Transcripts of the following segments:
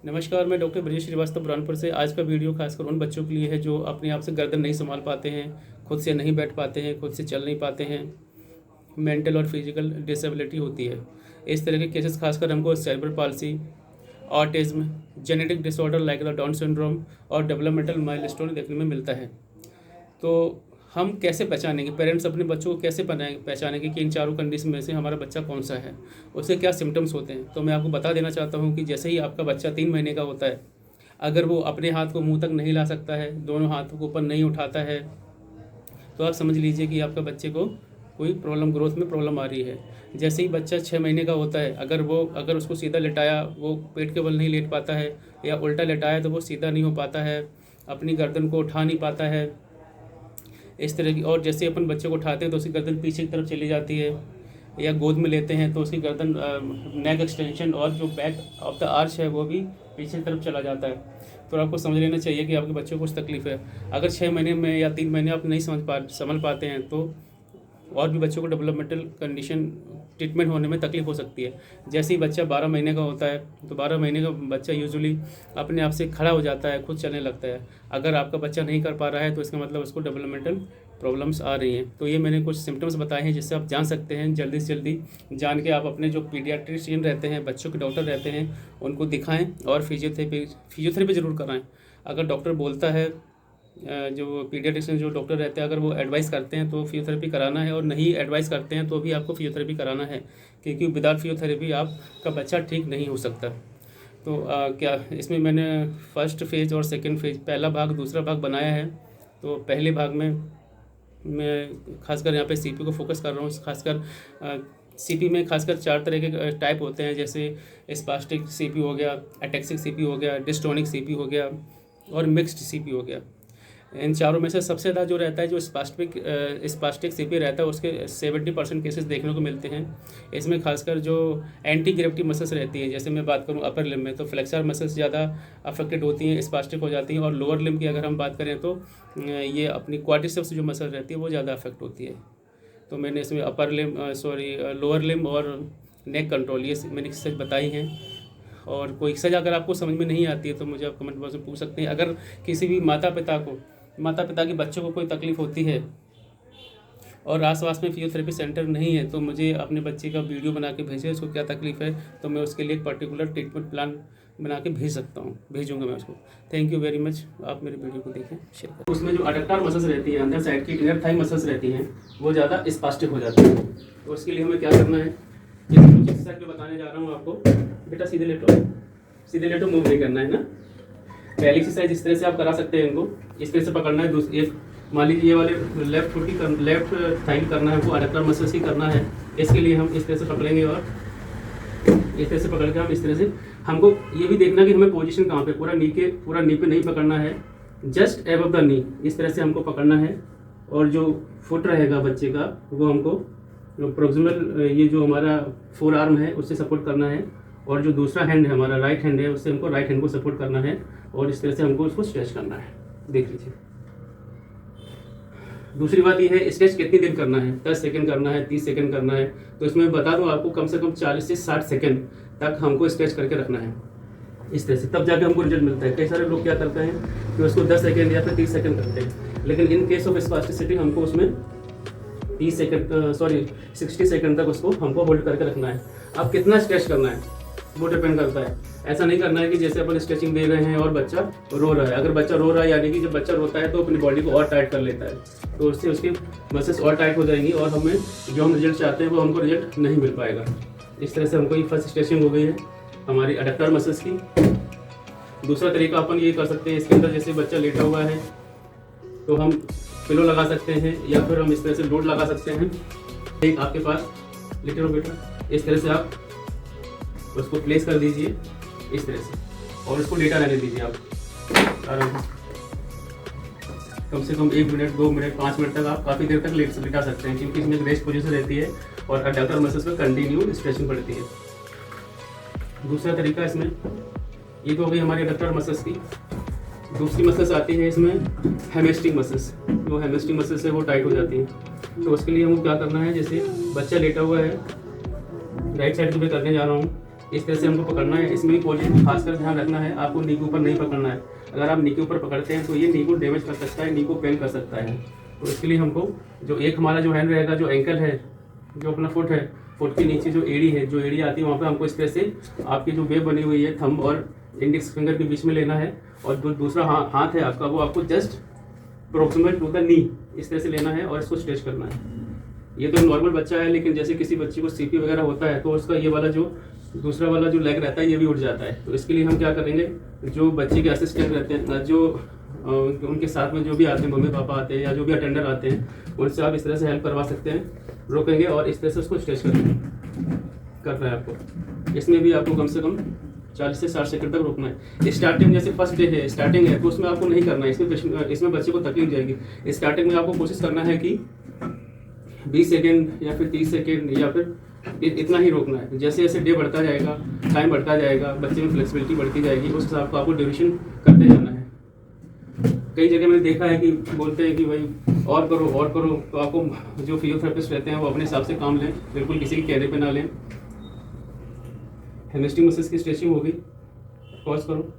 नमस्कार, मैं डॉक्टर ब्रजेश श्रीवास्तव बुरहानपुर से। आज का वीडियो खासकर उन बच्चों के लिए है जो अपने आप से गर्दन नहीं संभाल पाते हैं, खुद से नहीं बैठ पाते हैं, खुद से चल नहीं पाते हैं, मेंटल और फिजिकल डिसेबिलिटी होती है। इस तरह के केसेस खासकर हमको cerebral palsy, autism, genetic disorder like the down syndrome और डेवलपमेंटल माइलस्टोन देखने में मिलता है। तो हम कैसे पहचानेंगे, पेरेंट्स अपने बच्चों को कैसे पहचानेंगे कि इन चारों कंडीशन में से हमारा बच्चा कौन सा है, उसके क्या सिम्टम्स होते हैं। तो मैं आपको बता देना चाहता हूं कि जैसे ही आपका बच्चा 3 महीने का होता है, अगर वो अपने हाथ को मुंह तक नहीं ला सकता है, दोनों हाथों को ऊपर नहीं उठाता है, तो आप समझ लीजिए कि आपका बच्चे को कोई प्रॉब्लम, ग्रोथ में प्रॉब्लम आ रही है। जैसे ही बच्चा 6 महीने का होता है, अगर उसको सीधा लेटाया, वो पेट के बल नहीं लेट पाता है, या उल्टा लेटाया तो वो सीधा नहीं हो पाता है, अपनी गर्दन को उठा नहीं पाता है, इस तरह की। और जैसे अपन बच्चे को उठाते हैं तो उसकी गर्दन पीछे की तरफ चली जाती है, या गोद में लेते हैं तो उसकी गर्दन, नेक एक्सटेंशन और जो बैक ऑफ द आर्च है वो भी पीछे की तरफ चला जाता है। तो आपको समझ लेना चाहिए कि आपके बच्चे को कुछ तकलीफ है। अगर 6 महीने में या 3 महीने आप नहीं संभल पाते हैं तो और भी बच्चों को डेवलपमेंटल कंडीशन ट्रीटमेंट होने में तकलीफ हो सकती है। जैसे ही बच्चा 12 महीने का होता है तो 12 महीने का बच्चा यूजुअली अपने आप से खड़ा हो जाता है, खुद चलने लगता है। अगर आपका बच्चा नहीं कर पा रहा है तो इसका मतलब उसको डेवलपमेंटल प्रॉब्लम्स आ रही हैं। तो ये मैंने कुछ सिम्टम्स बताए हैं जिससे आप जान सकते हैं। जल्दी से जल्दी जान के आप अपने जो पीडियाट्रिशियन रहते हैं, बच्चों के डॉक्टर रहते हैं, उनको दिखाएं और फिजियोथेरेपी ज़रूर कराएं। अगर डॉक्टर बोलता है, जो पीडियाट्रिशियन जो डॉक्टर रहते हैं, अगर वो एडवाइस करते हैं तो फिजियोथेरेपी कराना है, और नहीं एडवाइस करते हैं तो भी आपको फिजियोथेरेपी कराना है, क्योंकि विदाउट फिजियोथेरेपी आपका बच्चा ठीक नहीं हो सकता। तो क्या इसमें मैंने फर्स्ट फेज़ और सेकंड फेज़, पहला भाग दूसरा भाग बनाया है। तो पहले भाग में मैं खासकर यहाँ पे सीपी को फोकस कर रहा हूँ। खासकर सीपी में खासकर 4 तरह के टाइप होते हैं, जैसे स्पास्टिक सीपी हो गया, एटेक्सिक सीपी हो गया, डिस्टोनिक सीपी हो गया और मिक्स्ड सीपी हो गया। इन चारों में से सबसे ज़्यादा जो रहता है, जो स्पास्टिक सीपी रहता है, उसके 70% केसेस देखने को मिलते हैं। इसमें खासकर जो एंटी ग्रेविटी मसल्स रहती हैं, जैसे मैं बात करूं अपर लिम्ब में, तो फ्लेक्सर मसल्स ज़्यादा अफेक्टेड होती हैं, स्पास्टिक हो जाती हैं। और लोअर लिम्ब की अगर हम बात करें तो ये अपनी क्वाड्रिसेप्स जो मसल रहती है वो ज़्यादा अफेक्ट होती है। तो मैंने इसमें लोअर लिम्ब और नेक कंट्रोल, ये मैंने एक्सरसाइज बताई हैं। और कोई एक्सरसाइज अगर आपको समझ में नहीं आती है तो मुझे आप कमेंट बॉक्स में पूछ सकते हैं। अगर किसी भी माता पिता के बच्चों को कोई तकलीफ़ होती है और आसपास में फिजियोथेरेपी सेंटर नहीं है, तो मुझे अपने बच्चे का वीडियो बना के भेजें, उसको क्या तकलीफ़ है, तो मैं उसके लिए एक पर्टिकुलर ट्रीटमेंट प्लान बना के भेजूंगा मैं उसको। Thank you very much. आप मेरे वीडियो को देखें, शेयर करें। उसमें जो अडक्टर मसल्स रहती हैं, अंदर साइड की इनर थाई मसल्स रहती हैं, वो ज़्यादा स्पास्टिक हो जाती हैं। तो उसके लिए हमें क्या करना है, कुछ एक्सरसाइज जो बताने जा रहा हूँ आपको। बेटा सीधे लेटो, मूव नहीं करना है ना। पहली एक्सरसाइज इस तरह से आप करा सकते हैं, इनको इस तरह से पकड़ना है। एक मान लीजिए ये वाले लेफ्ट थाई करना है, वो अडक्टर मसल्स की करना है। इसके लिए हम इस तरह से पकड़ेंगे और इस तरह से पकड़ के हम इस तरह से, हमको ये भी देखना कि हमें पोजीशन कहाँ पे, पूरा नी पे नहीं पकड़ना है, जस्ट एबव द नी, इस तरह से हमको पकड़ना है। और जो फुट रहेगा बच्चे का, वो हमको प्रोक्सिमल, ये जो हमारा फोर आर्म है, उससे सपोर्ट करना है। और जो दूसरा हैंड है हमारा, राइट हैंड है, उससे हमको राइट हैंड को सपोर्ट करना है। और इस तरह से हमको उसको स्ट्रेच करना है। देख लीजिए। दूसरी बात ये है, स्ट्रेच कितनी देर करना है, 10 सेकंड करना है, 30 सेकंड करना है। तो इसमें बता दूं आपको, कम से कम 40 से 60 सेकंड तक हमको स्ट्रेच करके रखना है इस तरह से, तब जाके हमको रिजल्ट मिलता है। कई सारे लोग क्या करते हैं कि उसको 10 सेकंड या फिर 30 सेकंड करते हैं, लेकिन इन केस ऑफ स्पास्टिसिटी हमको उसमें 60 सेकंड तक उसको हमको होल्ड करके रखना है। अब कितना स्ट्रेच करना है वो डिपेंड करता है। ऐसा नहीं करना है कि जैसे अपन स्ट्रेचिंग दे रहे हैं और बच्चा रो रहा है। अगर बच्चा रो रहा है, यानी कि जब बच्चा रोता है तो अपनी बॉडी को और टाइट कर लेता है, तो उससे उसके मसल्स और टाइट हो जाएंगी और हमें जो हम रिजल्ट चाहते हैं वो हमको रिजल्ट नहीं मिल पाएगा। इस तरह से हमको ये फर्स्ट स्ट्रेचिंग हो गई है हमारी अडक्टर मसल्स की। दूसरा तरीका अपन ये कर सकते हैं, इसके अंदर जैसे बच्चा लेटा हुआ है तो हम पिलो लगा सकते हैं, या फिर हम इस तरह से लोड लगा सकते हैं। एक आपके पास लेटे हो बेटा, इस तरह से आप उसको प्लेस कर दीजिए इस तरह से, और उसको लेटा रहने दीजिए आप आराम से। कम से कम 1 मिनट, 2 मिनट, 5 मिनट तक आप काफ़ी देर तक लेटा सकते हैं, क्योंकि इसमें रेस्ट पोजीशन रहती है और अडक्टर मसल्स में कंटिन्यू स्ट्रेचिंग पड़ती है। दूसरा तरीका इसमें, ये तो हो गई हमारी अडक्टर मसल्स की। दूसरी मसल्स आती है इसमें हैमस्ट्रिंग मसल्स। जो हैमस्ट्रिंग मसल्स है वो टाइट हो जाती हैं। तो उसके लिए हमको क्या करना है, जैसे बच्चा लेटा हुआ है, राइट साइड पे करने जा रहा हूँ, इस तरह से हमको पकड़ना है। इसमें भी पॉजिटिव खासकर ध्यान रखना है, आपको नी के ऊपर नहीं पकड़ना है। अगर आप नी के ऊपर पकड़ते हैं तो ये नी को डैमेज कर सकता है, नी को पेन कर सकता है। तो इसके लिए हमको जो एक हमारा जो हैंड रहेगा, जो एंकल है, जो अपना फुट है, फुट के नीचे जो एड़ी है, जो एड़ी आती है वहाँ पे हमको इस तरह से आपकी जो वेव बनी हुई है थंब और इंडेक्स फिंगर के बीच में लेना है। और जो दूसरा हाथ है आपका, वो आपको just proximal to the knee इस तरह से लेना है और इसको स्ट्रेच करना है। ये तो नॉर्मल बच्चा है, लेकिन जैसे किसी बच्चे को सीपी वगैरह होता है तो उसका ये वाला जो दूसरा वाला जो लेग रहता है ये भी उठ जाता है। तो इसके लिए हम क्या करेंगे, जो बच्चे के असिस्टेंट रहते हैं, जो उनके साथ में जो भी आते हैं, मम्मी पापा आते हैं या जो भी अटेंडर आते हैं, उनसे आप इस तरह से हेल्प करवा सकते हैं। रोकेंगे और इस तरह से उसको स्ट्रेच करना है आपको। इसमें भी आपको कम से कम 40 से 60 सेकंड तक रोकना है। स्टार्टिंग जैसे फर्स्ट डे है, स्टार्टिंग है, तो उसमें आपको नहीं करना है, इसमें बच्चे को तकलीफ जाएगी। स्टार्टिंग में आपको कोशिश करना है कि 20 सेकेंड या फिर 30 सेकेंड या फिर इतना ही रोकना है। जैसे जैसे डे बढ़ता जाएगा, टाइम बढ़ता जाएगा, बच्चे में फ्लेक्सिबिलिटी बढ़ती जाएगी, उस हिसाब को आपको ड्यूरेशन करते जाना है। कई जगह मैंने देखा है कि बोलते हैं कि भाई और करो और करो, तो आपको जो फिजियोथेरेपिस्ट रहते हैं वो अपने हिसाब से काम लें, बिल्कुल किसी के कहने पे ना लें। हेमस्ट्रिंग मसल्स की स्ट्रेचिंग होगी, पॉज करो।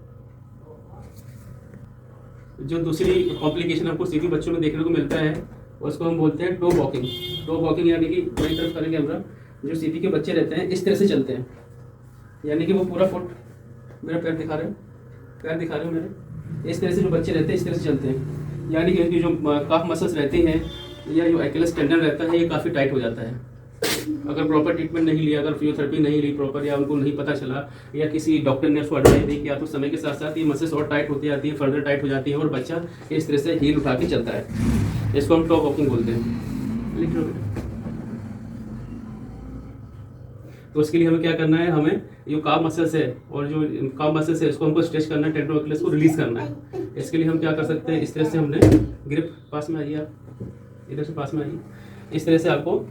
जो दूसरी कॉम्प्लिकेशन आपको सीधी बच्चों में देखने को मिलता है उसको हम बोलते हैं टो वॉकिंग। टो वॉकिंग यानी कि बड़ी तरफ करेंगे हमरा, जो सीधी के बच्चे रहते हैं इस तरह से चलते हैं, यानी कि वो पूरा फुट, मेरा पैर दिखा रहे हो, पैर दिखा रहे हो मेरे, इस तरह से जो बच्चे रहते हैं इस तरह से चलते हैं, यानी कि उनकी जो काफ मसल्स रहती हैं या जो एक्लेस टेंडन रहता है ये काफ़ी टाइट हो जाता है। अगर प्रॉपर ट्रीटमेंट नहीं लिया, अगर फिजियोथेरेपी नहीं ली प्रॉपर, या उनको नहीं पता चला या किसी डॉक्टर ने उसको एडवाइस नहीं किया, तो समय के साथ साथ ये मसल्स और टाइट होती जाती है, फर्दर टाइट हो जाती है और बच्चा इस तरह से हील उठा के चलता है। इसको हम टॉप वॉकिंग बोलते हैं। लिख लो बेटा। तो उसके लिए हमें क्या करना है, हमें जो काफ मसल्स है और जो काफ मसल्स है इसको हमको स्ट्रेच करना है, टेंडन एक्लेस को रिलीज करना है। इसके लिए हम क्या कर सकते हैं, इस तरह से हमने ग्रिप, पास में आइए आप, इधर से पास में आइए, इस तरह से आपको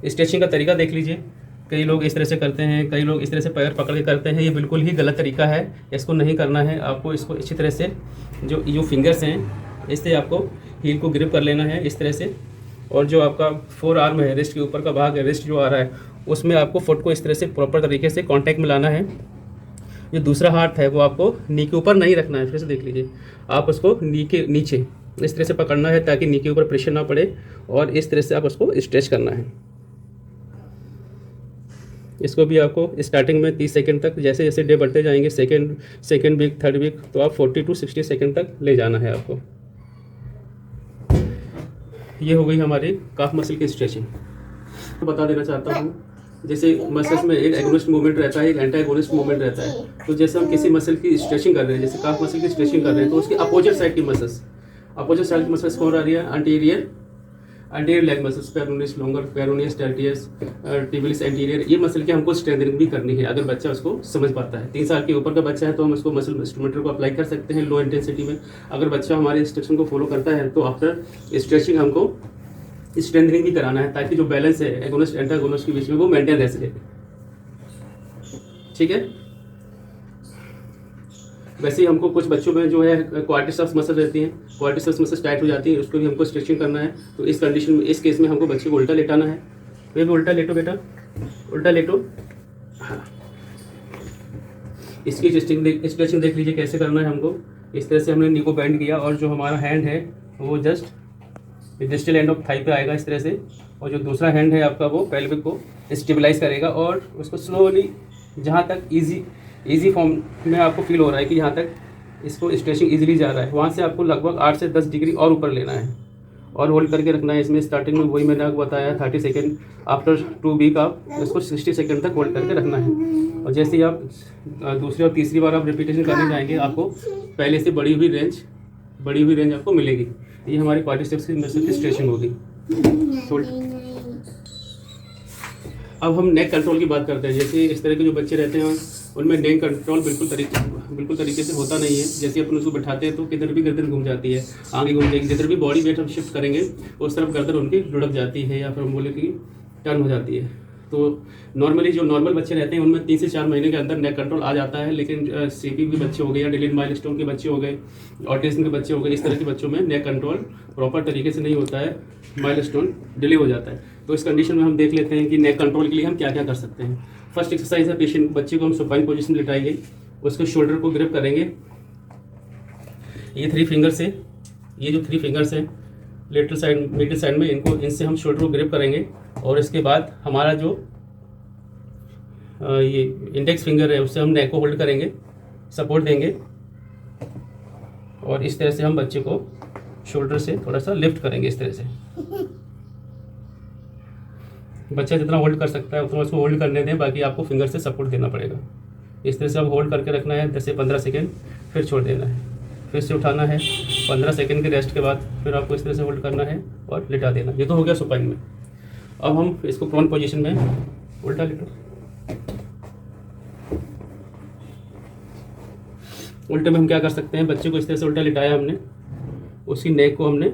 स्ट्रेचिंग का तरीका देख लीजिए। कई लोग इस तरह से करते हैं, कई लोग इस तरह से पैर पकड़ के करते हैं, ये बिल्कुल ही गलत तरीका है, इसको नहीं करना है। आपको इसको अच्छी तरह से जो फिंगर्स हैं इससे आपको हील को ग्रिप कर लेना है इस तरह से, और जो आपका फोर आर्म है, रिस्ट के ऊपर का भाग है, रिस्ट जो आ रहा है उसमें आपको फुट को इस तरह से प्रॉपर तरीके से कॉन्टैक्ट में लाना है। जो दूसरा हाथ है वो आपको नी के ऊपर नहीं रखना है, फिर से देख लीजिए, आप उसको नी के नीचे इस तरह से पकड़ना है ताकि नी के ऊपर प्रेशर ना पड़े, और इस तरह से आप उसको स्ट्रेच करना है। इसको भी आपको स्टार्टिंग में 30 सेकंड तक, जैसे जैसे डे बढ़ते जाएंगे, सेकंड वीक, थर्ड वीक, तो आप 40 to 60 सेकंड तक ले जाना है आपको। ये हो गई हमारी काफ मसल की स्ट्रेचिंग। तो बता देना चाहता हूँ, जैसे मसल्स में एक एगोनिस्ट मूवमेंट रहता है, एक एंटी एगोनिस्ट मूवमेंट रहता है। तो जैसे हम किसी मसल की स्ट्रेचिंग कर रहे हैं, जैसे काफ मसल की स्ट्रेचिंग कर रहे हैं, तो उसकी अपोजिट साइड की मसल्स, अपोजिट साइड की मसल्स कौन आ रही है, anterior leg muscles, peroneus longus, peroneus tertius, tibialis anterior, ये मसल की हमको स्ट्रेंथनिंग भी करनी है अगर बच्चा उसको समझ पाता है। 3 साल के ऊपर का बच्चा है तो हम उसको मसल इंस्ट्रूमेंटर को अप्लाई कर सकते हैं लो इंटेंसिटी में। अगर बच्चा हमारे इंस्ट्रक्शन को फॉलो करता है तो आफ्टर स्ट्रेचिंग हमको स्ट्रेंथनिंग भी कराना है, ताकि जो बैलेंस है एगोनिस्ट एंटागोनिस्ट के बीच में वो मेंटेन रह सके। ठीक है। वैसे ही हमको कुछ बच्चों में जो है क्वाड्रिसेप्स मसल रहती हैं, क्वाड्रिसेप्स मसल टाइट हो जाती है, उसको भी हमको स्ट्रेचिंग करना है। तो इस कंडीशन में, इस केस में हमको बच्चे को उल्टा लेटाना है। वे भी उल्टा लेटो बेटा, उल्टा लेटो। हाँ, इसकी स्ट्रेचिंग देख लीजिए कैसे करना है हमको। इस तरह से हमने नी को बेंड किया और जो हमारा हैंड है वो just distal end of thigh पे आएगा इस तरह से, और जो दूसरा हैंड है आपका वो पेल्विक को स्टेबलाइज करेगा और उसको स्लोली, जहाँ तक ईजी फॉर्म में आपको फील हो रहा है कि यहाँ तक इसको स्ट्रेचिंग इजीली जा रहा है, वहाँ से आपको लगभग 8 से 10 डिग्री और ऊपर लेना है और होल्ड करके रखना है। इसमें स्टार्टिंग में वही मैंने आपको बताया 30 सेकेंड, आफ्टर 2 वीक आप इसको 60 सेकेंड तक होल्ड करके रखना है। और जैसे ही आप दूसरी और तीसरी बार आप रिपीटेशन करने जाएंगे, आपको पहले से बढ़ी हुई रेंज आपको मिलेगी। ये हमारी क्वाड्रिसेप्स की मसल की स्ट्रेचिंग होगी। अब हम नेक कंट्रोल की बात करते हैं। जैसे इस तरह के जो बच्चे रहते हैं उनमें नेक कंट्रोल बिल्कुल तरीके से होता नहीं है। जैसे अपन उसको बैठाते हैं तो किधर भी गर्दन घूम जाती है, आगे घूम जाएगी, जिधर भी बॉडी वेट हम शिफ्ट करेंगे उस तरफ गर्दन उनकी लुढ़क जाती है या फिर हम बोले कि टर्न हो जाती है। तो नॉर्मली जो नॉर्मल बच्चे रहते हैं उनमें 3 से 4 महीने के अंदर नेक कंट्रोल आ जाता है, लेकिन सीपी के बच्चे हो गए या डिलेड माइलस्टोन के बच्चे हो गए, ऑटिज्म के बच्चे हो गए, इस तरह के बच्चों में नेक कंट्रोल प्रॉपर तरीके से नहीं होता है, माइलस्टोन डिले हो जाता है। तो इस कंडीशन में हम देख लेते हैं कि नेक कंट्रोल के लिए हम क्या क्या कर सकते हैं। फर्स्ट एक्सरसाइज है पेशेंट बच्चे को हम सुपाइन पोजीशन में लिटाएंगे, उसके शोल्डर को ग्रिप करेंगे। ये 3 फिंगर से, ये जो 3 फिंगर्स हैं लेटरल साइड मिडिल साइड में, इनसे हम शोल्डर को ग्रिप करेंगे। और इसके बाद हमारा जो ये इंडेक्स फिंगर है उससे हम नेक को होल्ड करेंगे, सपोर्ट देंगे और इस तरह से हम बच्चे को शोल्डर से थोड़ा सा लिफ्ट करेंगे। इस तरह से बच्चा जितना होल्ड कर सकता है उतना उसको होल्ड करने दें, बाकी आपको फिंगर से सपोर्ट देना पड़ेगा। इस तरह से हम होल्ड करके रखना है 10 से 15 सेकेंड, फिर छोड़ देना है, फिर से उठाना है 15 सेकेंड के रेस्ट के बाद, फिर आपको इस तरह से होल्ड करना है और लिटा देना। ये तो हो गया सुपाइन में। अब हम इसको प्रोन पोजीशन में उल्टा लिटो, उल्टे में हम क्या कर सकते हैं, बच्चे को इस तरह से उल्टा लिटाया हमने, उसकी नेक को हमने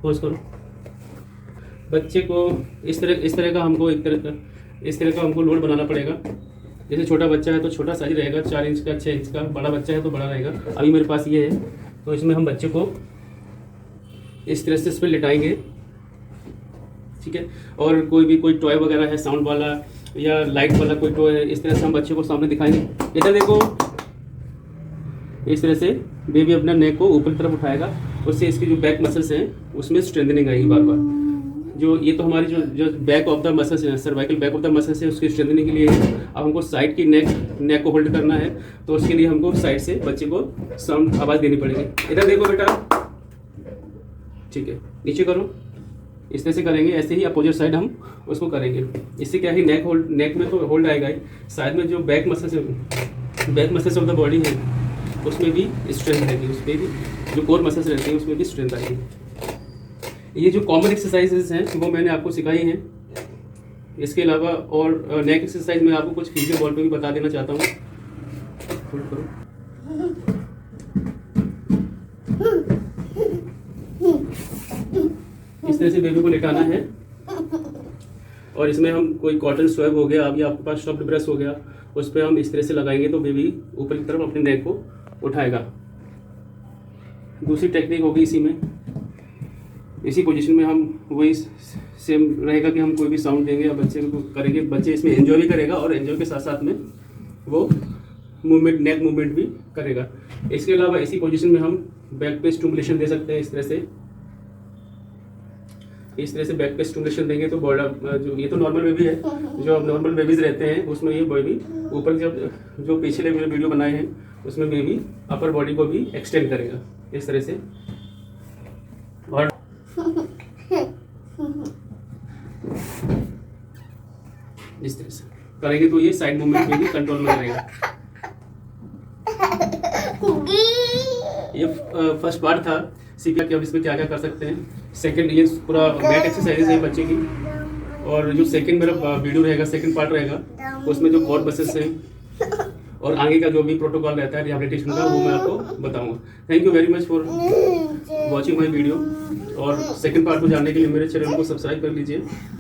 पोज करो, बच्चे को इस तरह का हमको इस तरह का हमको लोड बनाना पड़ेगा। जैसे छोटा बच्चा है तो छोटा साइज रहेगा 4 इंच का 6 इंच का, बड़ा बच्चा है तो बड़ा रहेगा। अभी मेरे पास ये है तो इसमें हम बच्चे को इस तरह से इस पर लिटाएंगे, ठीक है। और कोई टॉय वगैरह है साउंड वाला या लाइट वाला कोई टॉय है, इस तरह से हम बच्चे को सामने दिखाएंगे। इधर देखो, इस तरह से बेबी अपना नेक को ऊपर की तरफ उठाएगा, उससे इसकी जो बैक मसल्स हैं उसमें स्ट्रेंथनिंग आएगी बार बार। जो ये तो हमारी जो बैक ऑफ द मसल्स है, cervical back of the muscles है, उसकी स्ट्रेंथनिंग के लिए है। अब हमको साइड की नेक को होल्ड करना है, तो उसके लिए हमको साइड से बच्चे को साउंड आवाज़ देनी पड़ेगी। इधर देखो बेटा, ठीक है, नीचे करो, इस तरह से करेंगे। ऐसे ही अपोजिट साइड हम उसको करेंगे। इससे क्या है, नेक में तो होल्ड आएगा ही, साइड में जो back muscles of the body है उसमें भी स्ट्रेंथ रहेगी, उसमें भी जो कोर मसल्स रहती हैं उसमें भी स्ट्रेंथ आएगी। ये जो कॉमन एक्सरसाइजेज हैं वो मैंने आपको सिखाई हैं। इसके अलावा और नेक एक्सरसाइज में आपको कुछ फीचर बॉल पे भी बता देना चाहता हूँ। इस तरह से बेबी को लेटाना है और इसमें हम कोई कॉटन स्वैब हो गया, अभी आपके पास सॉफ्ट ब्रश हो गया, उस पर हम इस तरह से लगाएंगे तो बेबी ऊपर की तरफ अपने नेक को उठाएगा। दूसरी टेक्निक होगी इसी पोजीशन में हम वही सेम रहेगा कि हम कोई भी साउंड देंगे या बच्चे को करेंगे, बच्चे इसमें एंजॉय भी करेगा और एंजॉय के साथ साथ में वो नेक मूवमेंट भी करेगा। इसके अलावा इसी पोजीशन में हम बैक पे स्टिमुलेशन दे सकते हैं। इस तरह से बैक पे स्टिमुलेशन देंगे तो जो ये तो नॉर्मल बेबी है, जो अब नॉर्मल बेबीज रहते हैं उसमें ये बेबी ऊपर जो पिछले वीडियो बनाए हैं उसमें बेबी अपर बॉडी को भी एक्सटेंड करेगा इस तरह से। और इस तरह से करेंगे तो ये साइड मूवमेंट में भी कंट्रोल में रहेगा। ये फर्स्ट पार्ट था सीखा कि अब इसमें क्या क्या कर सकते हैं। सेकंड ये पूरा मैट एक्सरसाइजेज है बच्चे की, और जो सेकंड मेरा वीडियो रहेगा, सेकंड पार्ट रहेगा, उसमें जो कोर मसल्स हैं और आगे का जो भी प्रोटोकॉल रहता है रिहैबिलिटेशन का वो मैं आपको बताऊंगा। Thank you very much for watching my video, और सेकंड पार्ट को जानने के लिए मेरे चैनल को सब्सक्राइब कर लीजिए।